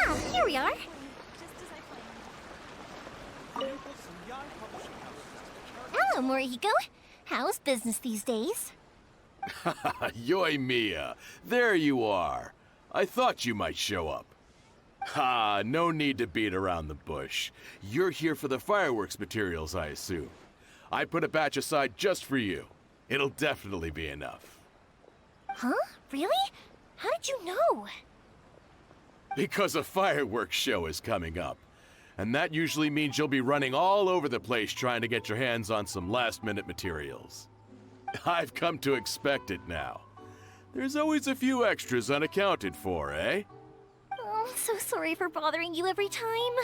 Ah, here we are. Hello, Morihiko. How's business these days? Yoi Mia, there you are. I thought you might show up. Ha, no need to beat around the bush. You're here for the fireworks materials, I assume. I put a batch aside just for you. It'll definitely be enough. Huh? Really? How did you know? Because a fireworks show is coming up. And that usually means you'll be running all over the place trying to get your hands on some last-minute materials. I've come to expect it now. There's always a few extras unaccounted for, eh? Oh, I'm so sorry for bothering you every time.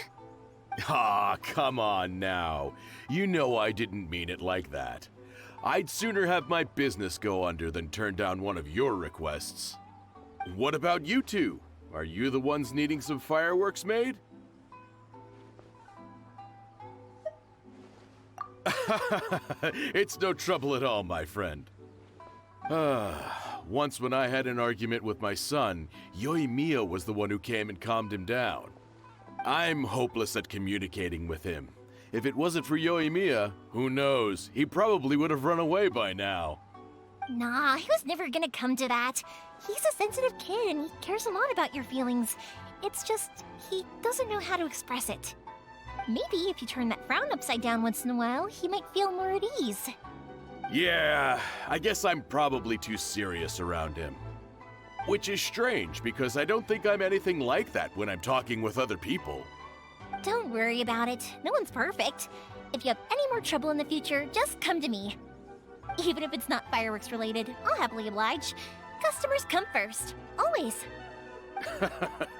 Ah, come on now. You know I didn't mean it like that. I'd sooner have my business go under than turn down one of your requests. What about you two? Are you the ones needing some fireworks made? It's no trouble at all, my friend. Once when I had an argument with my son, Yoi Mia was the one who came and calmed him down. I'm hopeless at communicating with him. If it wasn't for Yoi Mia, who knows, he probably would have run away by now. Nah, he was never gonna come to that. He's a sensitive kid and he cares a lot about your feelings. It's just, he doesn't know how to express it. Maybe if you turn that frown upside down once in a while, he might feel more at ease. Yeah, I guess I'm probably too serious around him. Which is strange, because I don't think I'm anything like that when I'm talking with other people. Don't worry about it. No one's perfect. If you have any more trouble in the future, just come to me. Even if it's not fireworks related, I'll happily oblige. Customers come first. Always.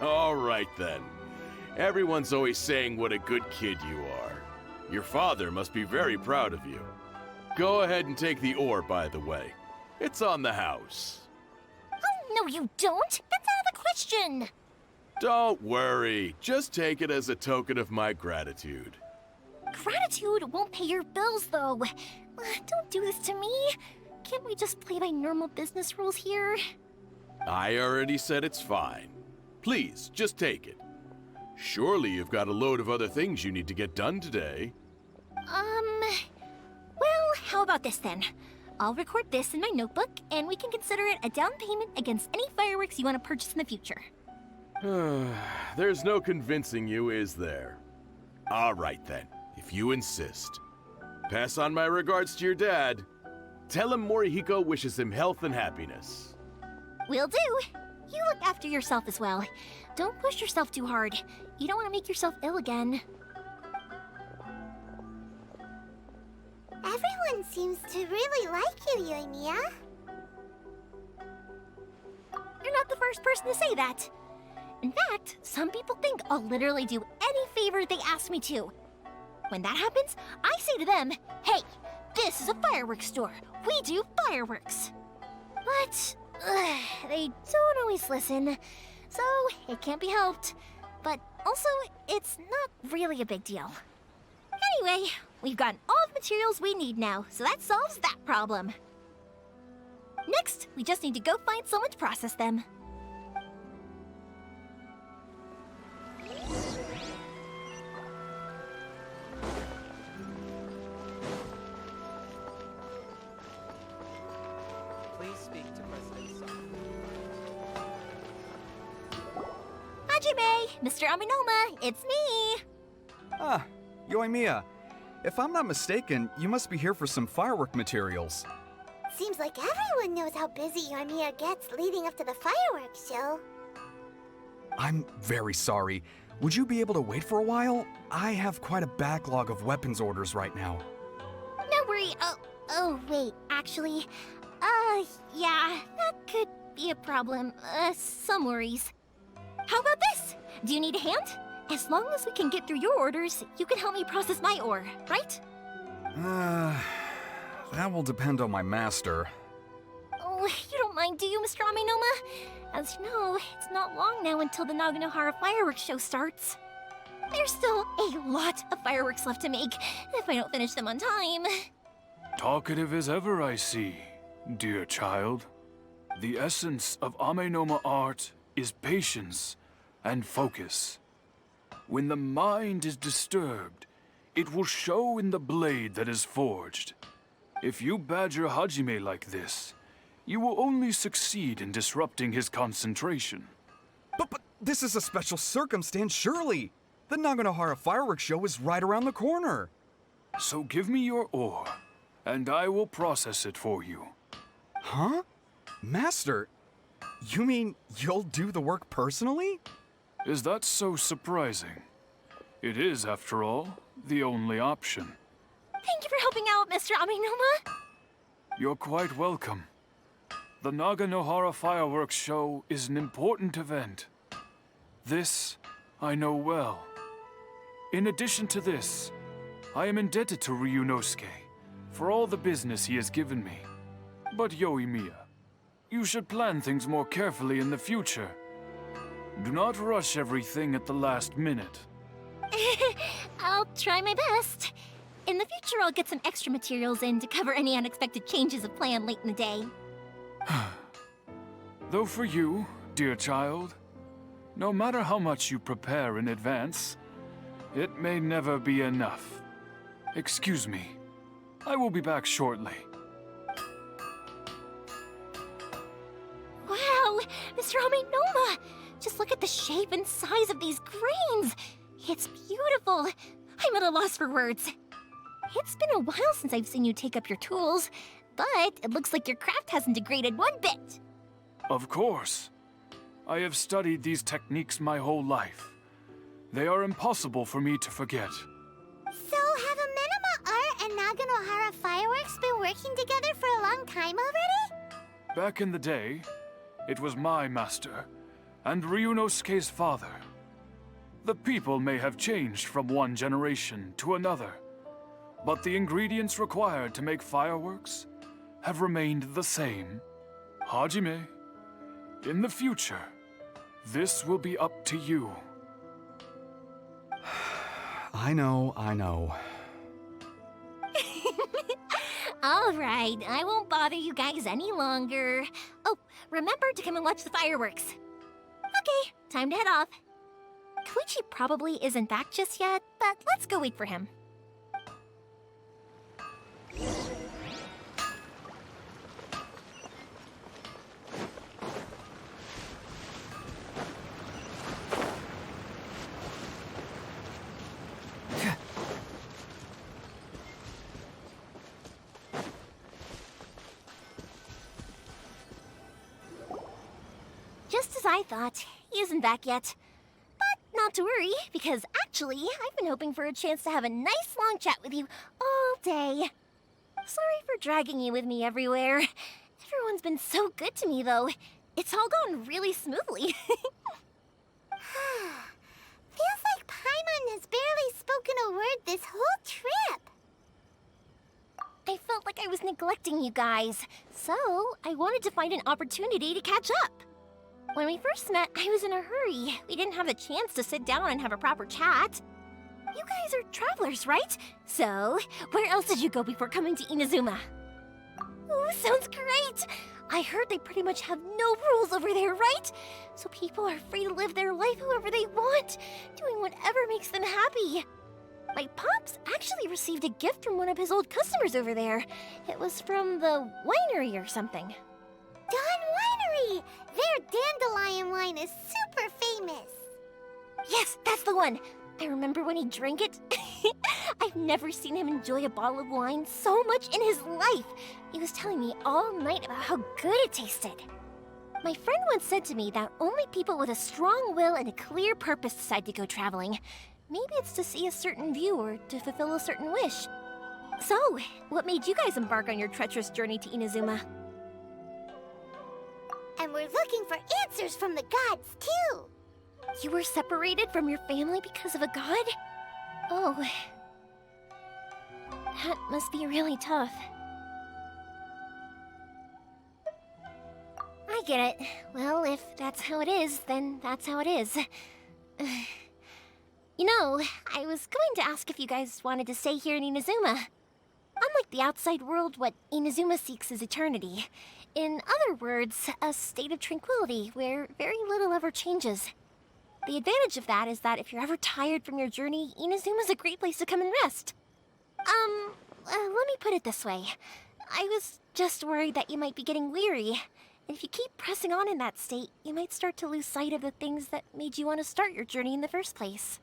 All right then. Everyone's always saying what a good kid you are. Your father must be very proud of you. Go ahead and take the ore, by the way. It's on the house. Oh, no you don't! That's out of the question! Don't worry. Just take it as a token of my gratitude. Gratitude won't pay your bills, though. Don't do this to me. Can't we just play by normal business rules here? I already said it's fine. Please, just take it. Surely you've got a load of other things you need to get done today. Well, how about this then? I'll record this in my notebook, and we can consider it a down payment against any fireworks you want to purchase in the future. There's no convincing you, is there? All right then, if you insist. Pass on my regards to your dad. Tell him Morihiko wishes him health and happiness. Will do. You look after yourself as well. Don't push yourself too hard. You don't want to make yourself ill again. Everyone seems to really like you, Yoimiya. You're not the first person to say that. In fact, some people think I'll literally do any favor they ask me to. When that happens, I say to them, hey, this is a fireworks store. We do fireworks. But they don't always listen, so it can't be helped. But also, it's not really a big deal. Anyway, we've got all the materials we need now, so that solves that problem. Next, we just need to go find someone to process them. Please speak to President Sun. Hajime, Mr. Aminoma, it's me! Ah, Yoimiya. If I'm not mistaken, you must be here for some firework materials. Seems like everyone knows how busy Yoimiya gets leading up to the fireworks show. I'm very sorry. Would you be able to wait for a while? I have quite a backlog of weapons orders right now. No worry. Oh, wait, actually, yeah, that could be a problem. Some worries. How about this? Do you need a hand? As long as we can get through your orders, you can help me process my ore, right? That will depend on my master. Oh, you don't mind, do you, Mr. Aminoma? As you know, it's not long now until the Naganohara fireworks show starts. There's still a lot of fireworks left to make, if I don't finish them on time. Talkative as ever, I see, dear child. The essence of Amenoma art is patience and focus. When the mind is disturbed, it will show in the blade that is forged. If you badger Hajime like this, you will only succeed in disrupting his concentration. But this is a special circumstance, surely. The Naganohara fireworks show is right around the corner. So give me your ore, and I will process it for you. Huh? Master, you mean you'll do the work personally? Is that so surprising? It is, after all, the only option. Thank you for helping out, Mr. Amenoma. You're quite welcome. The Naganohara fireworks show is an important event. This I know well. In addition to this, I am indebted to Ryunosuke for all the business he has given me. But Yoimiya, you should plan things more carefully in the future. Do not rush everything at the last minute. I'll try my best. In the future, I'll get some extra materials in to cover any unexpected changes of plan late in the day. Though for you, dear child, no matter how much you prepare in advance, it may never be enough. Excuse me. I will be back shortly. Wow, Mr. Amenoma! Just look at the shape and size of these grains! It's beautiful! I'm at a loss for words. It's been a while since I've seen you take up your tools, but it looks like your craft hasn't degraded one bit. Of course. I have studied these techniques my whole life. They are impossible for me to forget. So, have Amenoma Art and Naganohara Fireworks been working together for a long time already? Back in the day, it was my master, and Ryunosuke's father. The people may have changed from one generation to another, but the ingredients required to make fireworks have remained the same. Hajime, in the future, this will be up to you. I know. All right, I won't bother you guys any longer. Oh, remember to come and watch the fireworks. Okay, time to head off. Koichi probably isn't back just yet, but let's go wait for him. Just as I thought, he isn't back yet. But not to worry, because actually, I've been hoping for a chance to have a nice long chat with you all day. Sorry for dragging you with me everywhere. Everyone's been so good to me, though. It's all gone really smoothly. Feels like Paimon has barely spoken a word this whole trip. I felt like I was neglecting you guys, so I wanted to find an opportunity to catch up. When we first met, I was in a hurry. We didn't have a chance to sit down and have a proper chat. You guys are travelers, right? So, where else did you go before coming to Inazuma? Ooh, sounds great! I heard they pretty much have no rules over there, right? So people are free to live their life however they want, doing whatever makes them happy. My pops actually received a gift from one of his old customers over there. It was from the winery or something. Dawn Winery! Their dandelion wine is super famous. Yes, that's the one. I remember when he drank it. I've never seen him enjoy a bottle of wine so much in his life. He was telling me all night about how good it tasted. My friend once said to me that only people with a strong will and a clear purpose decide to go traveling. Maybe it's to see a certain view or to fulfill a certain wish. So, what made you guys embark on your treacherous journey to Inazuma? And we're looking for answers from the gods, too. You were separated from your family because of a god? Oh. That must be really tough. I get it. Well, if that's how it is, then that's how it is. You know, I was going to ask if you guys wanted to stay here in Inazuma. Unlike the outside world, what Inazuma seeks is eternity. In other words, a state of tranquility where very little ever changes. The advantage of that is that if you're ever tired from your journey, Inazuma's a great place to come and rest. Let me put it this way. I was just worried that you might be getting weary. And if you keep pressing on in that state, you might start to lose sight of the things that made you want to start your journey in the first place.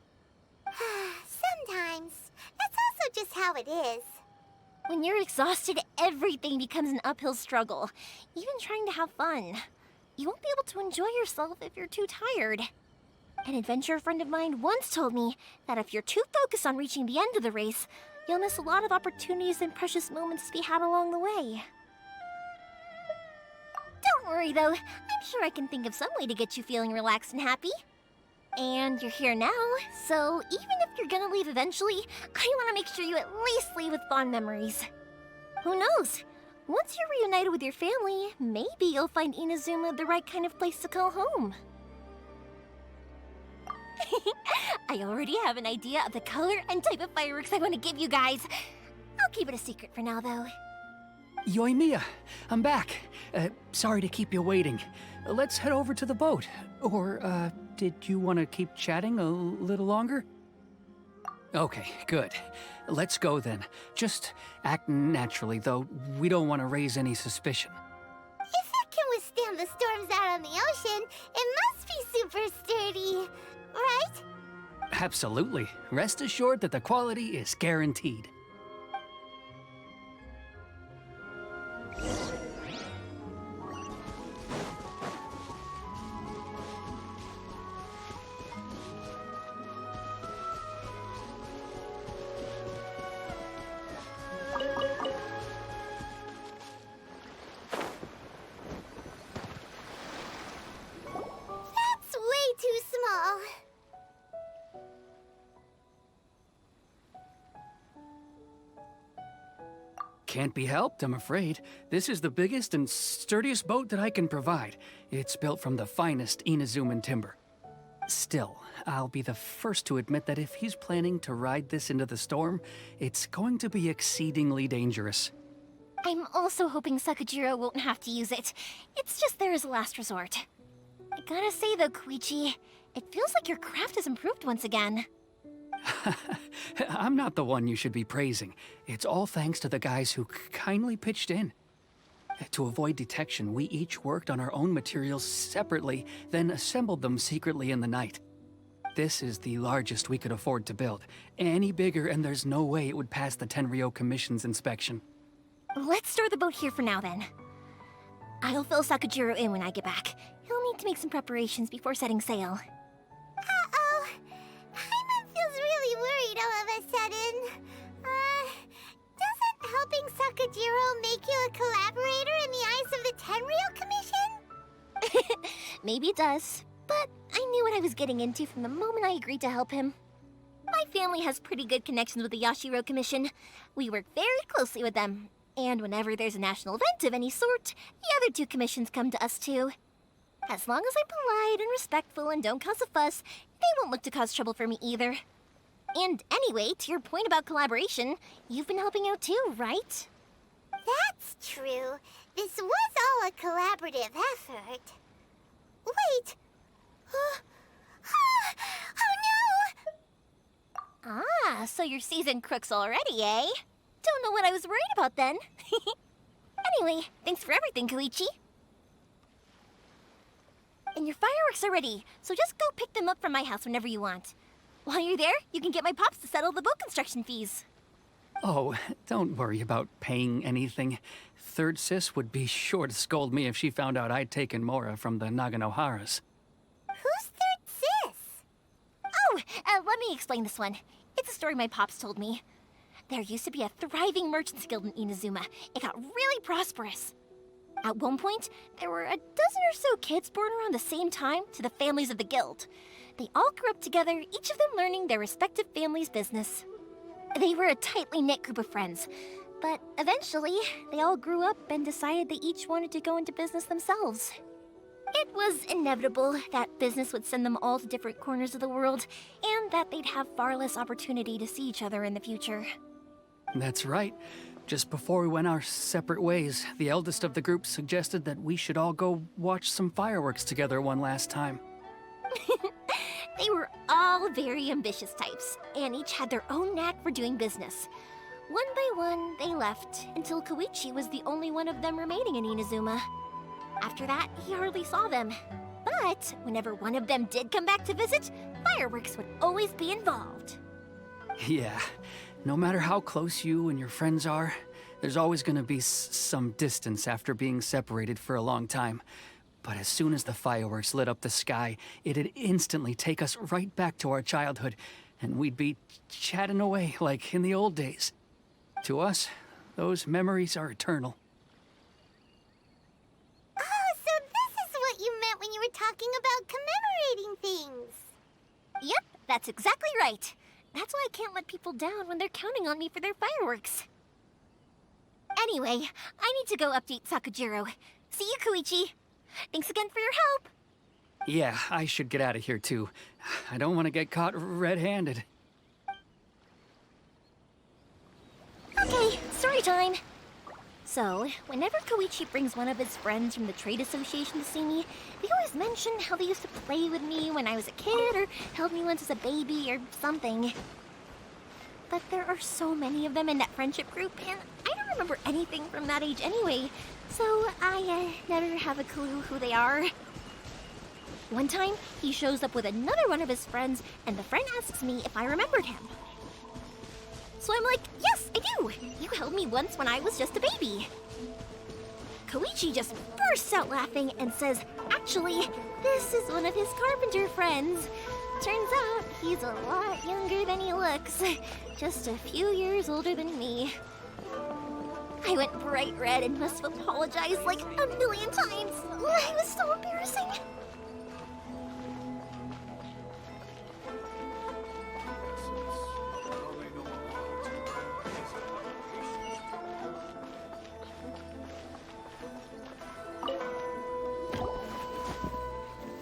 Sometimes. That's also just how it is. When you're exhausted, everything becomes an uphill struggle, even trying to have fun. You won't be able to enjoy yourself if you're too tired. An adventurer friend of mine once told me that if you're too focused on reaching the end of the race, you'll miss a lot of opportunities and precious moments to be had along the way. Don't worry though, I'm sure I can think of some way to get you feeling relaxed and happy. And you're here now, so even if you're gonna leave eventually, I want to make sure you at least leave with fond memories. Who knows? Once you're reunited with your family, maybe you'll find Inazuma the right kind of place to call home. I already have an idea of the color and type of fireworks I want to give you guys. I'll keep it a secret for now, though. Yoimiya, I'm back. Sorry to keep you waiting. Let's head over to the boat. Or, did you want to keep chatting a little longer? Okay, good. Let's go then. Just act naturally, though we don't want to raise any suspicion. If it can withstand the storms out on the ocean, it must be super sturdy, right? Absolutely. Rest assured that the quality is guaranteed. That's way too small. Can't be helped, I'm afraid. This is the biggest and sturdiest boat that I can provide. It's built from the finest Inazuman timber. Still, I'll be the first to admit that if he's planning to ride this into the storm, it's going to be exceedingly dangerous. I'm also hoping Sakajiro won't have to use it. It's just there as a last resort. I gotta say though, Koichi, it feels like your craft has improved once again. I'm not the one you should be praising. It's all thanks to the guys who kindly pitched in. To avoid detection, we each worked on our own materials separately, then assembled them secretly in the night. This is the largest we could afford to build. Any bigger and there's no way it would pass the Tenryou Commission's inspection. Let's store the boat here for now then. I'll fill Sakajiro in when I get back. He'll need to make some preparations before setting sail. Uh-oh. Paimon feels really worried all of a sudden. Doesn't helping Sakajiro make you a collaborator in the eyes of the Tenryou Commission? Maybe it does, but I knew what I was getting into from the moment I agreed to help him. My family has pretty good connections with the Yashiro Commission. We work very closely with them. And whenever there's a national event of any sort, the other two commissions come to us too. As long as I'm polite and respectful and don't cause a fuss, they won't look to cause trouble for me either. And anyway, to your point about collaboration, you've been helping out too, right? That's true. This was all a collaborative effort. Wait. Oh no! Ah, so you're seasoned crooks already, eh? Don't know what I was worried about then. Anyway, thanks for everything, Koichi. And your fireworks are ready, so just go pick them up from my house whenever you want. While you're there, you can get my pops to settle the boat construction fees. Oh, don't worry about paying anything. Third Sis would be sure to scold me if she found out I'd taken Mora from the Naganoharas. Who's Third Sis? Oh, let me explain this one. It's a story my pops told me. There used to be a thriving merchants guild in Inazuma. It got really prosperous. At one point, there were a dozen or so kids born around the same time to the families of the guild. They all grew up together, each of them learning their respective family's business. They were a tightly knit group of friends, but eventually, they all grew up and decided they each wanted to go into business themselves. It was inevitable that business would send them all to different corners of the world, and that they'd have far less opportunity to see each other in the future. That's right. Just before we went our separate ways, the eldest of the group suggested that we should all go watch some fireworks together one last time. They were all very ambitious types, and each had their own knack for doing business. One by one, they left, until Koichi was the only one of them remaining in Inazuma. After that, he hardly saw them. But whenever one of them did come back to visit, fireworks would always be involved. Yeah, no matter how close you and your friends are, there's always gonna be some distance after being separated for a long time. But as soon as the fireworks lit up the sky, it'd instantly take us right back to our childhood, and we'd be chatting away like in the old days. To us, those memories are eternal. Oh, so this is what you meant when you were talking about commemorating things. Yep, that's exactly right. That's why I can't let people down when they're counting on me for their fireworks. Anyway, I need to go update Sakujiro. See you, Koichi. Thanks again for your help. Yeah, I should get out of here too. I don't want to get caught red-handed. Okay, story time. So, whenever Koichi brings one of his friends from the trade association to see me, they always mention how they used to play with me when I was a kid or held me once as a baby or something. But there are so many of them in that friendship group, and I don't remember anything from that age anyway, so I never have a clue who they are. One time, he shows up with another one of his friends, and the friend asks me if I remembered him. So I'm like, yes, I do! You held me once when I was just a baby. Koichi just bursts out laughing and says, actually, this is one of his carpenter friends. Turns out he's a lot younger than he looks. Just a few years older than me. I went bright red and must have apologized like a million times. It was so embarrassing.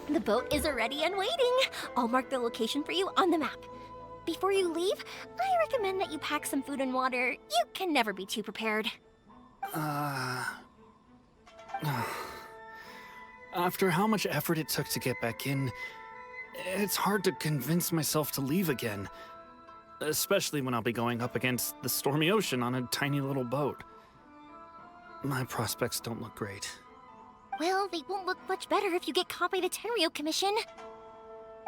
The boat is ready and waiting. I'll mark the location for you on the map. Before you leave, I recommend that you pack some food and water. You can never be too prepared. After how much effort it took to get back in, it's hard to convince myself to leave again. Especially when I'll be going up against the stormy ocean on a tiny little boat. My prospects don't look great. Well, they won't look much better if you get caught by the Tenryou Commission.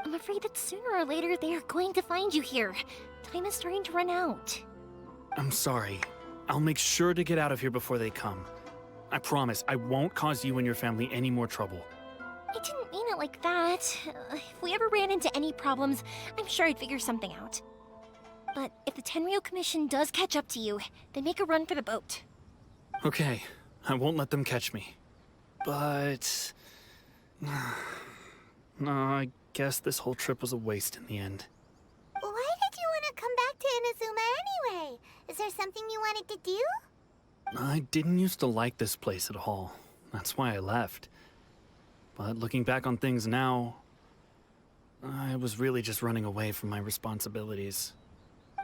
I'm afraid that sooner or later they are going to find you here. Time is starting to run out. I'm sorry. I'll make sure to get out of here before they come. I promise I won't cause you and your family any more trouble. I didn't mean it like that. If we ever ran into any problems, I'm sure I'd figure something out. But if the Tenryou Commission does catch up to you, then make a run for the boat. Okay, I won't let them catch me. But... no, I guess this whole trip was a waste in the end. Why did you want to come back to Inazuma anyway? Is there something you wanted to do? I didn't used to like this place at all. That's why I left. But looking back on things now, I was really just running away from my responsibilities.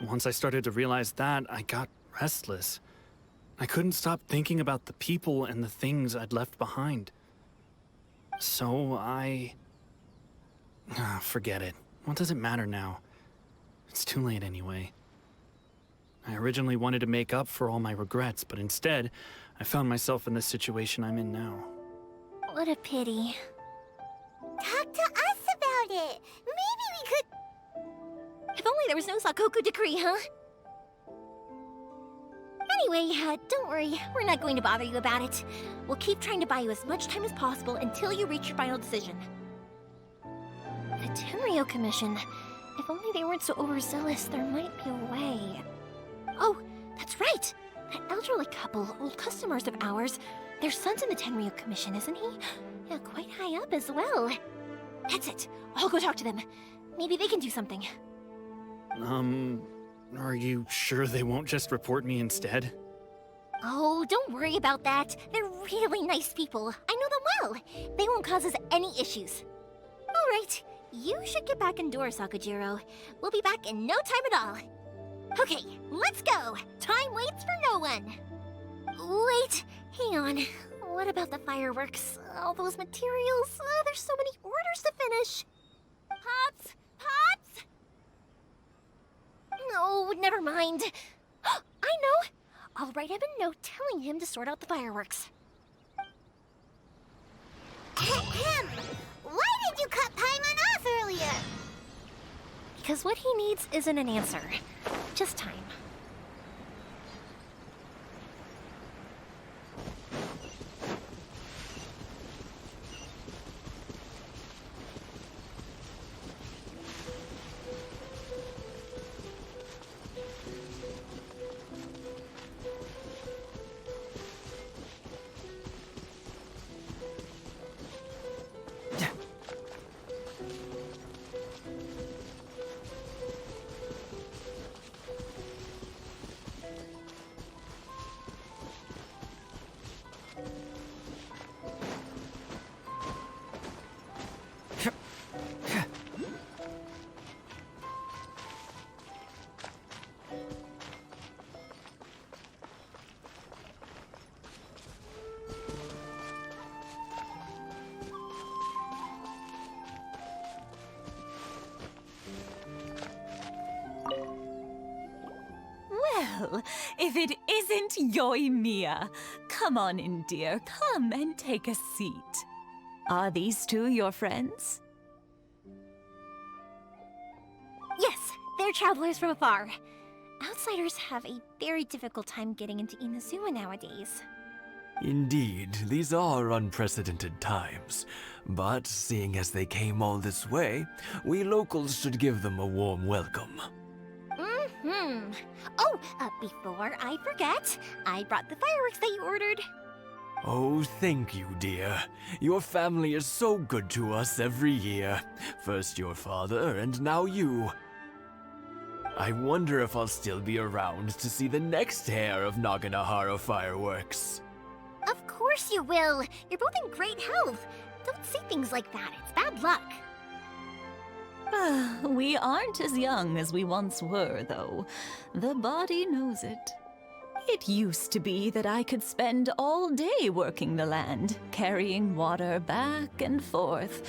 Once I started to realize that, I got restless. I couldn't stop thinking about the people and the things I'd left behind. So forget it. What does it matter now? It's too late anyway. I originally wanted to make up for all my regrets, but instead, I found myself in the situation I'm in now. What a pity. Talk to us about it. Maybe we could... If only there was no Sakoku decree, huh? Anyway, don't worry. We're not going to bother you about it. We'll keep trying to buy you as much time as possible until you reach your final decision. The Tenryou Commission. If only they weren't so overzealous, there might be a way. Oh, that's right! That elderly couple, old customers of ours, their son's in the Tenryou Commission, isn't he? Yeah, quite high up as well. That's it. I'll go talk to them. Maybe they can do something. Are you sure they won't just report me instead? Oh, don't worry about that. They're really nice people. I know them well. They won't cause us any issues. All right, you should get back indoors, Sakujiro. We'll be back in no time at all. Okay, let's go. Time waits for no one. Wait, hang on. What about the fireworks? All those materials? There's so many orders to finish. Pops! Pops! No, never mind. I know! I'll write him a note telling him to sort out the fireworks. Ahem! Why did you cut Paimon off earlier? Because what he needs isn't an answer, just time. Well, if it isn't Yoimiya, come on in, dear. Come and take a seat. Are these two your friends? Yes, they're travelers from afar. Outsiders have a very difficult time getting into Inazuma nowadays. Indeed, these are unprecedented times. But seeing as they came all this way, we locals should give them a warm welcome. Oh, before I forget, I brought the fireworks that you ordered. Oh, thank you, dear. Your family is so good to us every year. First your father, and now you. I wonder if I'll still be around to see the next hair of Naganohara fireworks. Of course you will. You're both in great health. Don't say things like that. It's bad luck. We aren't as young as we once were, though. The body knows it. It used to be that I could spend all day working the land, carrying water back and forth.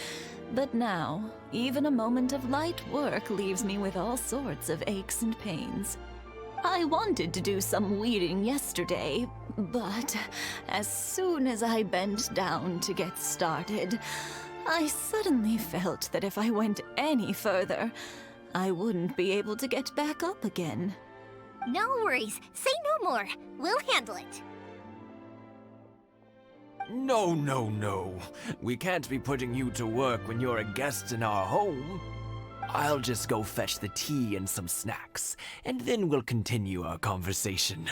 But now, even a moment of light work leaves me with all sorts of aches and pains. I wanted to do some weeding yesterday, but as soon as I bent down to get started, I suddenly felt that if I went any further, I wouldn't be able to get back up again. No worries. Say no more. We'll handle it. No, no, no. We can't be putting you to work when you're a guest in our home. I'll just go fetch the tea and some snacks, and then we'll continue our conversation.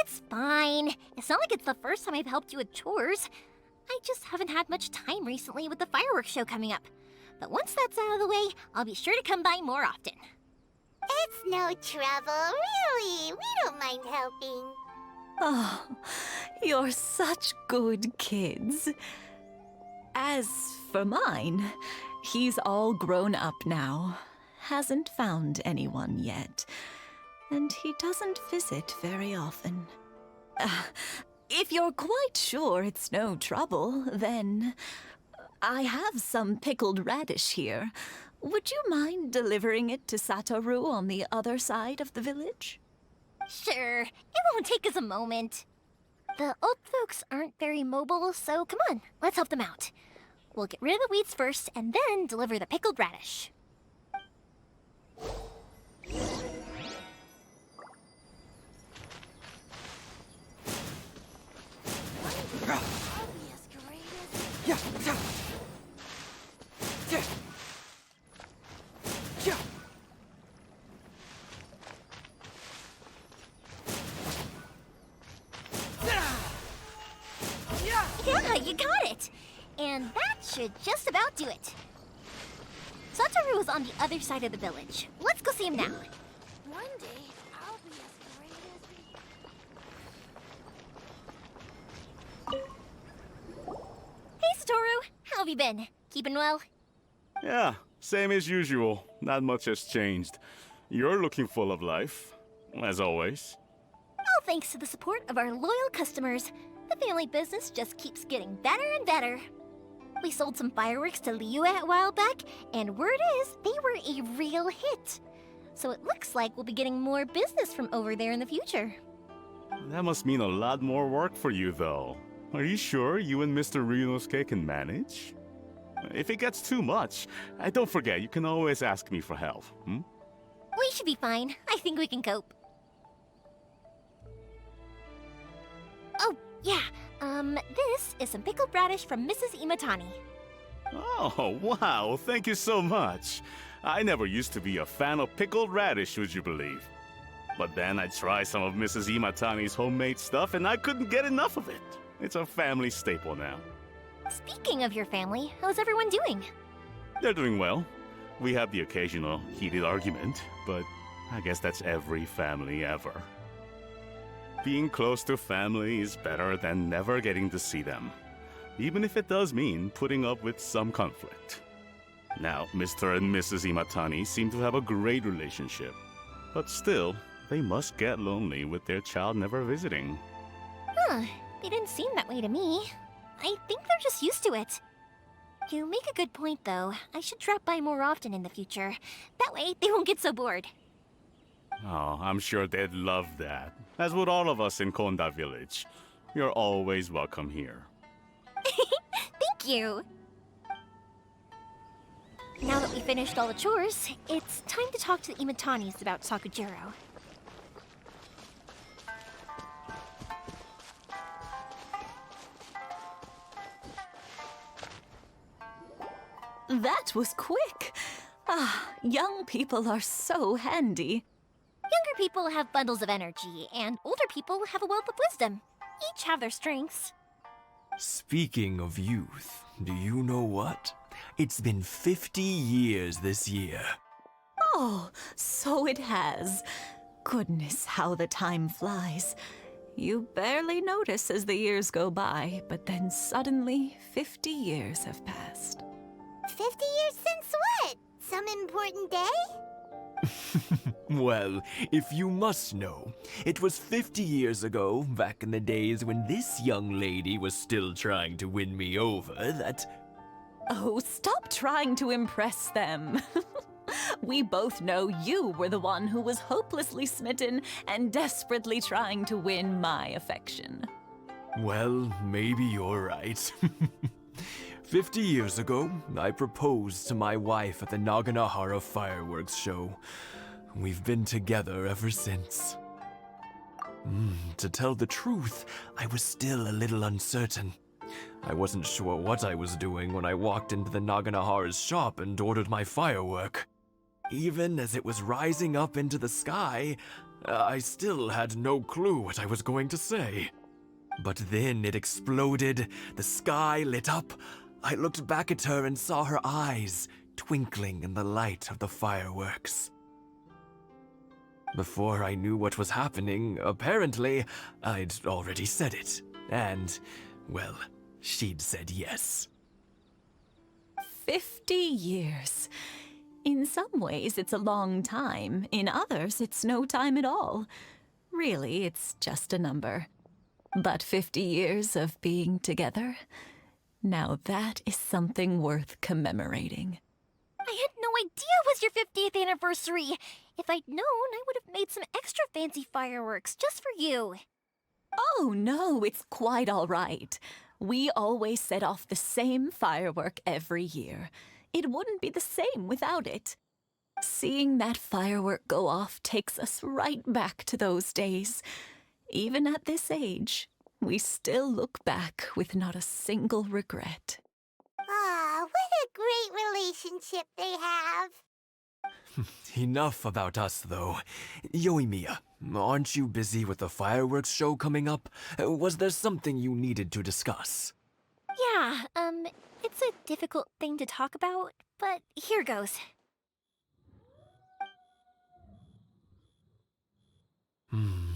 It's fine. It's not like it's the first time I've helped you with chores. I just haven't had much time recently with the fireworks show coming up. But once that's out of the way, I'll be sure to come by more often. It's no trouble, really. We don't mind helping. Oh, you're such good kids. As for mine, he's all grown up now. Hasn't found anyone yet. And he doesn't visit very often. If you're quite sure it's no trouble, then I have some pickled radish here. Would you mind delivering it to Satoru on the other side of the village? Sure, it won't take us a moment. The old folks aren't very mobile, so come on, let's help them out. We'll get rid of the weeds first and then deliver the pickled radish. Yeah, you got it! And that should just about do it. Satoru is on the other side of the village. Let's go see him now. One day, I'll be as great as me. Hey, Satoru! How have you been? Keeping well? Yeah, same as usual. Not much has changed. You're looking full of life, as always. Oh, thanks to the support of our loyal customers, the family business just keeps getting better and better. We sold some fireworks to Liyue a while back, and word is they were a real hit. So it looks like we'll be getting more business from over there in the future. That must mean a lot more work for you, though. Are you sure you and Mr. Ryunosuke can manage? If it gets too much, don't forget, you can always ask me for help, hmm? We should be fine. I think we can cope. Oh, yeah. This is some pickled radish from Mrs. Imatani. Oh, wow, thank you so much. I never used to be a fan of pickled radish, would you believe? But then I tried some of Mrs. Imatani's homemade stuff and I couldn't get enough of it. It's a family staple now. Speaking of your family, how's everyone doing? They're doing well. We have the occasional heated argument, but I guess that's every family ever. Being close to family is better than never getting to see them, even if it does mean putting up with some conflict. Now, Mr. and Mrs. Imatani seem to have a great relationship, but still, they must get lonely with their child never visiting. Huh, they didn't seem that way to me. I think they're just used to it. You make a good point, though. I should drop by more often in the future. That way, they won't get so bored. Oh, I'm sure they'd love that, as would all of us in Konda Village. You're always welcome here. Thank you! Now that we finished all the chores, it's time to talk to the Imatanis about Sakujiro. That was quick. Ah, young people are so handy. Younger people have bundles of energy, and older people have a wealth of wisdom. Each have their strengths. Speaking of youth, do you know what? It's been 50 years this year. Oh, so it has. Goodness, how the time flies. You barely notice as the years go by, but then suddenly 50 years have passed. 50 years since what? Some important day? Well, if you must know, it was 50 years ago, back in the days when this young lady was still trying to win me over, that... Oh, stop trying to impress them. We both know you were the one who was hopelessly smitten and desperately trying to win my affection. Well, maybe you're right. 50 years ago, I proposed to my wife at the Naganahara fireworks show. We've been together ever since. To tell the truth, I was still a little uncertain. I wasn't sure what I was doing when I walked into the Naganahara's shop and ordered my firework. Even as it was rising up into the sky, I still had no clue what I was going to say. But then it exploded, the sky lit up. I looked back at her and saw her eyes twinkling in the light of the fireworks. Before I knew what was happening, apparently, I'd already said it. And, well, she'd said yes. 50 years. In some ways, it's a long time. In others, it's no time at all. Really, it's just a number. But 50 years of being together, now that is something worth commemorating. I had no idea it was your 50th anniversary. If I'd known, I would have made some extra fancy fireworks just for you. Oh, no, it's quite all right. We always set off the same firework every year. It wouldn't be the same without it. Seeing that firework go off takes us right back to those days. Even at this age, we still look back with not a single regret. Ah, what a great relationship they have. Enough about us, though. Yoimiya, aren't you busy with the fireworks show coming up? Was there something you needed to discuss? Yeah, it's a difficult thing to talk about, but here goes.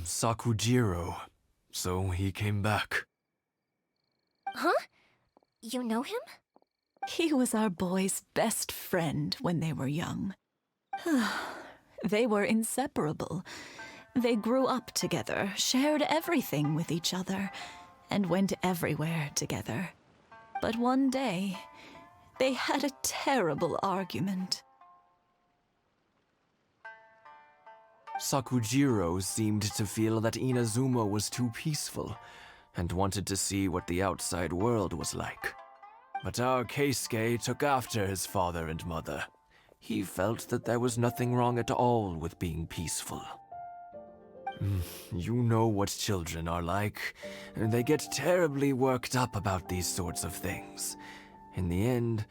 Sakujiro. So he came back. Huh? You know him? He was our boys' best friend when they were young. They were inseparable. They grew up together, shared everything with each other, and went everywhere together. But one day, they had a terrible argument. Sakujiro seemed to feel that Inazuma was too peaceful and wanted to see what the outside world was like. But our Keisuke took after his father and mother. He felt that there was nothing wrong at all with being peaceful. You know what children are like. They get terribly worked up about these sorts of things. In the end,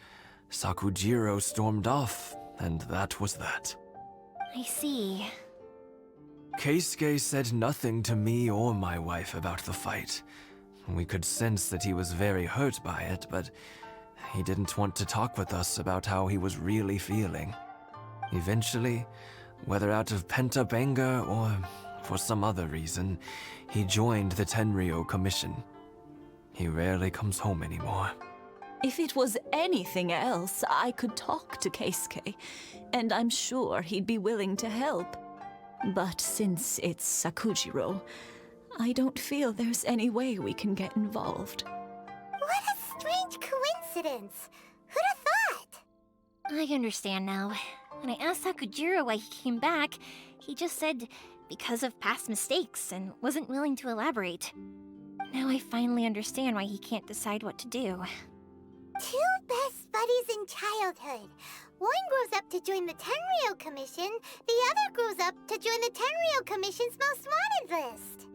Sakujiro stormed off, and that was that. I see. Keisuke said nothing to me or my wife about the fight. We could sense that he was very hurt by it, but he didn't want to talk with us about how he was really feeling. Eventually, whether out of pent-up anger or for some other reason, he joined the Tenryou Commission. He rarely comes home anymore. If it was anything else, I could talk to Keisuke, and I'm sure he'd be willing to help. But since it's Sakujiro, I don't feel there's any way we can get involved. What a strange coincidence! Who'd have thought? I understand now. When I asked Sakujiro why he came back, he just said because of past mistakes and wasn't willing to elaborate. Now I finally understand why he can't decide what to do. Two best buddies in childhood. One grows up to join the Tenryou Commission, the other grows up to join the Tenryou Commission's most wanted list.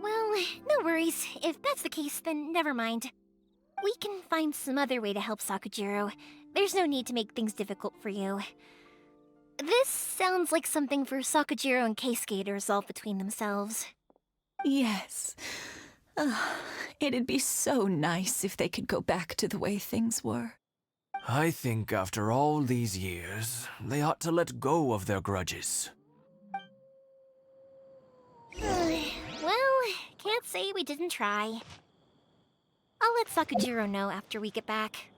Well, no worries. If that's the case, then never mind. We can find some other way to help Sakujiro. There's no need to make things difficult for you. This sounds like something for Sakujiro and Keisuke to resolve between themselves. Yes. It'd be so nice if they could go back to the way things were. I think after all these years, they ought to let go of their grudges. Well, can't say we didn't try. I'll let Sakujiro know after we get back.